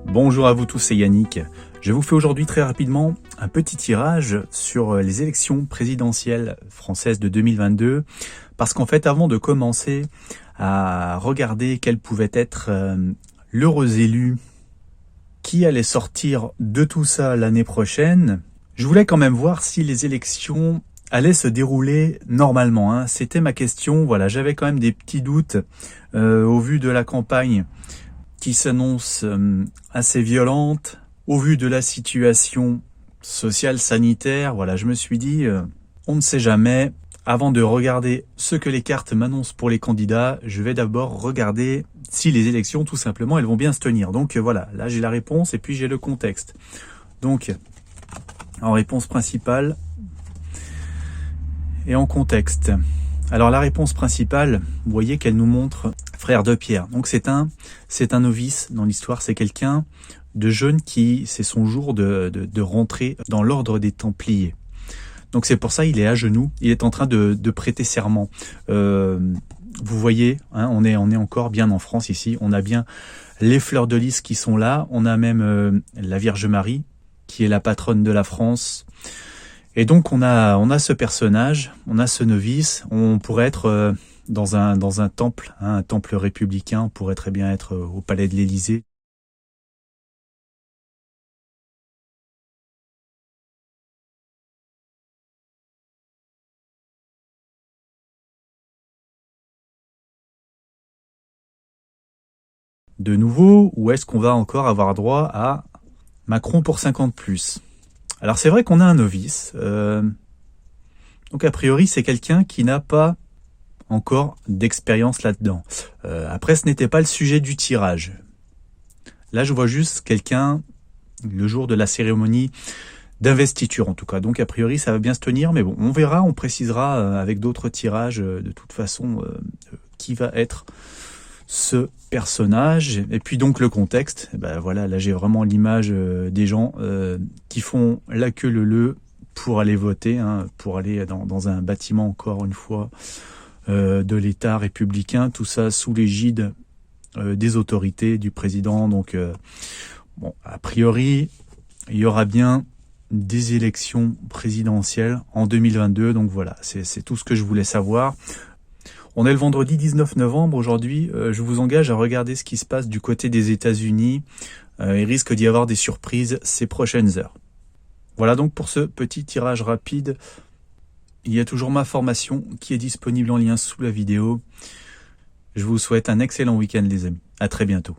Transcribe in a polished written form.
Bonjour à vous tous, c'est Yannick. Je vous fais aujourd'hui très rapidement un petit tirage sur les élections présidentielles françaises de 2022. Parce qu'en fait, avant de commencer à regarder quel pouvait être l'heureux élu qui allait sortir de tout ça l'année prochaine, je voulais quand même voir si les élections allaient se dérouler normalement. C'était ma question. Voilà, j'avais quand même des petits doutes au vu de la campagne qui s'annonce assez violente, au vu de la situation sociale, sanitaire. Voilà, je me suis dit, on ne sait jamais. Avant de regarder ce que les cartes m'annoncent pour les candidats, je vais d'abord regarder si les élections, tout simplement, elles vont bien se tenir. Donc voilà, là j'ai la réponse et puis j'ai le contexte. Donc, en réponse principale et en contexte. Alors la réponse principale, vous voyez qu'elle nous montre frère de Pierre. Donc c'est un novice dans l'histoire, c'est quelqu'un de jeune qui, c'est son jour de rentrer dans l'ordre des Templiers. Donc c'est pour ça il est à genoux, il est en train de prêter serment. Vous voyez, on est encore bien en France ici, on a bien les fleurs de lys qui sont là, on a même la Vierge Marie qui est la patronne de la France. Et donc on a ce personnage, on a ce novice, on pourrait être dans un temple, un temple républicain, on pourrait très bien être au palais de l'Élysée. De nouveau, ou est-ce qu'on va encore avoir droit à Macron pour 50+. Alors c'est vrai qu'on a un novice, donc a priori c'est quelqu'un qui n'a pas encore d'expérience là-dedans. Après ce n'était pas le sujet du tirage. Là je vois juste quelqu'un le jour de la cérémonie d'investiture en tout cas. Donc a priori ça va bien se tenir, mais bon, on verra, on précisera avec d'autres tirages de toute façon qui va être ce personnage. Et puis donc le contexte, ben voilà, là j'ai vraiment l'image des gens qui font la queue leu pour aller voter, pour aller dans un bâtiment encore une fois de l'État républicain, tout ça sous l'égide des autorités, du président. Donc bon, a priori il y aura bien des élections présidentielles en 2022, donc voilà, c'est tout ce que je voulais savoir. On est le vendredi 19 novembre aujourd'hui, je vous engage à regarder ce qui se passe du côté des États-Unis. Il risque d'y avoir des surprises ces prochaines heures. Voilà donc pour ce petit tirage rapide. Il y a toujours ma formation qui est disponible en lien sous la vidéo. Je vous souhaite un excellent week-end les amis. À très bientôt.